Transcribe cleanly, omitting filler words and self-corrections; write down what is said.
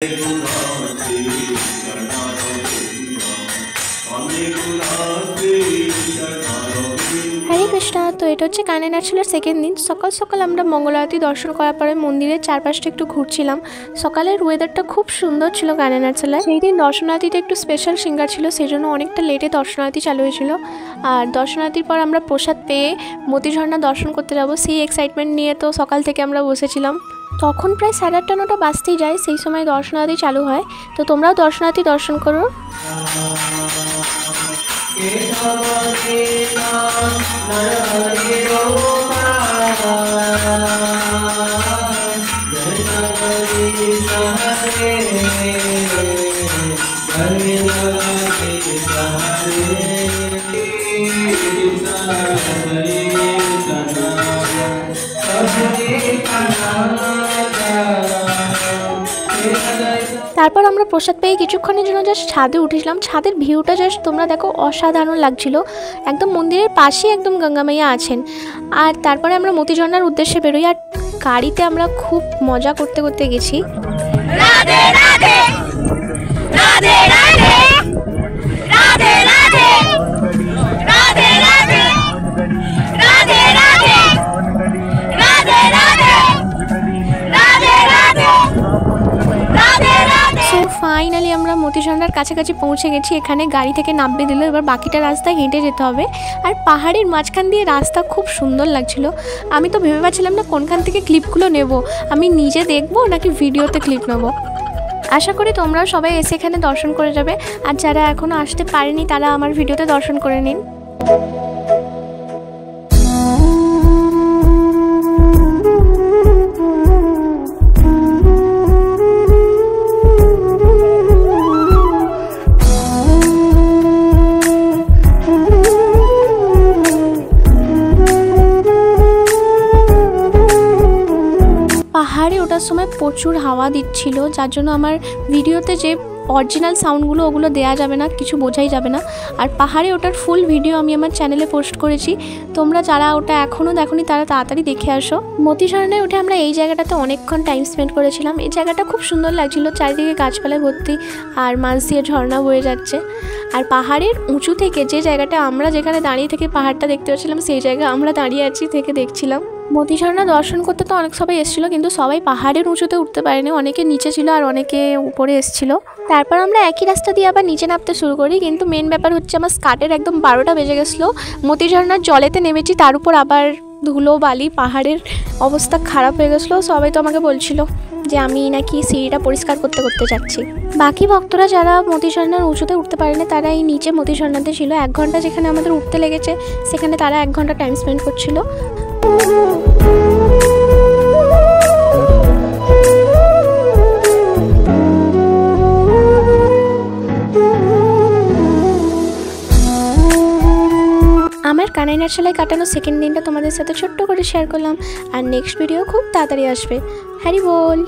হরে কৃষ্ণা। তো এটা হচ্ছে কানাই নাটশালার সেকেন্ড দিন। সকাল সকাল আমরা মঙ্গল আরতি দর্শন করার পরে মন্দিরের চারপাশটা একটু ঘুরছিলাম। সকালের ওয়েদারটা খুব সুন্দর ছিল কানাই নাটশালায়। সেই দিন দর্শনার্থীতে একটু স্পেশাল সিঙ্গার ছিল, সেই জন্য অনেকটা লেটে দর্শনার্থী চালু হয়েছিল। আর দর্শনার্থীর পর আমরা প্রসাদ পেয়ে মতি ঝর্ণা দর্শন করতে যাবো, সেই এক্সাইটমেন্ট নিয়ে তো সকাল থেকে আমরা বসেছিলাম। তখন প্রায় 8:30-9টা বাজতেই যায়, সেই সময় দর্শনার্থী চালু হয়। তো তোমরাও দর্শনার্থী দর্শন করো। তারপর আমরা প্রসাদ পেয়ে কিছুক্ষণের জন্য জাস্ট ছাদে উঠেছিলাম। ছাদের ভিউটা জাস্ট তোমরা দেখো, অসাধারণ লাগছিল। একদম মন্দিরের পাশেই একদম গঙ্গা মাইয়া আছেন। আর তারপরে আমরা মতি ঝর্ণার উদ্দেশ্যে বেরোই। আর গাড়িতে আমরা খুব মজা করতে করতে গেছি। রাধে রাধে রাধে রাধে রাধে রাধে রাধে রাধে রাধে রাধে রাধে রাধে। সো ফাইনালি আমরা মতি ঝর্ণার কাছাকাছি পৌঁছে গেছি। এখানে গাড়ি থেকে নামবে দিল, এবার বাকিটা রাস্তায় হেঁটে যেতে হবে। আর পাহাড়ের মাঝখান দিয়ে রাস্তা খুব সুন্দর লাগছিল। আমি তো ভেবে পাচ্ছিলাম না কোনখান থেকে ক্লিপগুলো নেব, আমি নিজে দেখবো নাকি ভিডিওতে ক্লিপ নেব। আশা করি তোমরাও সবাই এসে এখানে দর্শন করে যাবে। আর যারা এখনও আসতে পারেনি তারা আমার ভিডিওতে দর্শন করে নিন। পাহাড়ে ওঠার সময় প্রচুর হাওয়া দিচ্ছিল, যার জন্য আমার ভিডিওতে যে অরিজিনাল সাউন্ডগুলো ওগুলো দেওয়া যাবে না, কিছু বোঝাই যাবে না। আর পাহাড়ে ওঠার ফুল ভিডিও আমি আমার চ্যানেলে পোস্ট করেছি, তোমরা যারা ওটা এখনও দেখোনি তারা তাড়াতাড়ি দেখে আসো। মতি ঝর্ণায় উঠে আমরা এই জায়গাটাতে অনেকক্ষণ টাইম স্পেন্ড করেছিলাম। এই জায়গাটা খুব সুন্দর লাগছিল, চারিদিকে গাছপালায় ভর্তি আর মাঝ দিয়ে ঝর্ণা বয়ে যাচ্ছে। আর পাহাড়ের উঁচু থেকে যে জায়গাটা আমরা যেখানে দাঁড়িয়ে থেকে পাহাড়টা দেখতে পাচ্ছিলাম, সেই জায়গায় আমরা দাঁড়িয়ে আছি থেকে দেখছিলাম। মতি ঝর্ণা দর্শন করতে তো অনেক সবাই এসেছিলো, কিন্তু সবাই পাহাড়ের উঁচুতে উঠতে পারেনি, অনেকে নিচে ছিল আর অনেকে উপরে এসেছিলো। তারপর আমরা একই রাস্তা দিয়ে আবার নিচে নামতে শুরু করি, কিন্তু মেন ব্যাপার হচ্ছে আমার স্কার্টের একদম 12টা বেজে গেছিলো। মতি ঝর্ণার জলেতে নেমেছি, তার উপর আবার ধুলো বালি, পাহাড়ের অবস্থা খারাপ হয়ে গেছিলো। সবাই তো আমাকে বলছিল যে আমি নাকি সিঁড়িটা পরিষ্কার করতে করতে যাচ্ছি। বাকি ভক্তরা যারা মতি ঝর্ণার উঁচুতে উঠতে পারেনি তারা এই নিচে মতি ঝর্ণাতে ছিল। 1 ঘন্টা যেখানে আমাদের উঠতে লেগেছে, সেখানে তারা 1 ঘন্টা টাইম স্পেন্ড করছিল। আমার কানাই নাটশালায় কাটানো সেকেন্ড দিনটা তোমাদের সাথে ছোট্ট করে শেয়ার করলাম। আর নেক্সট ভিডিও খুব তাড়াতাড়ি আসবে। হরি বল।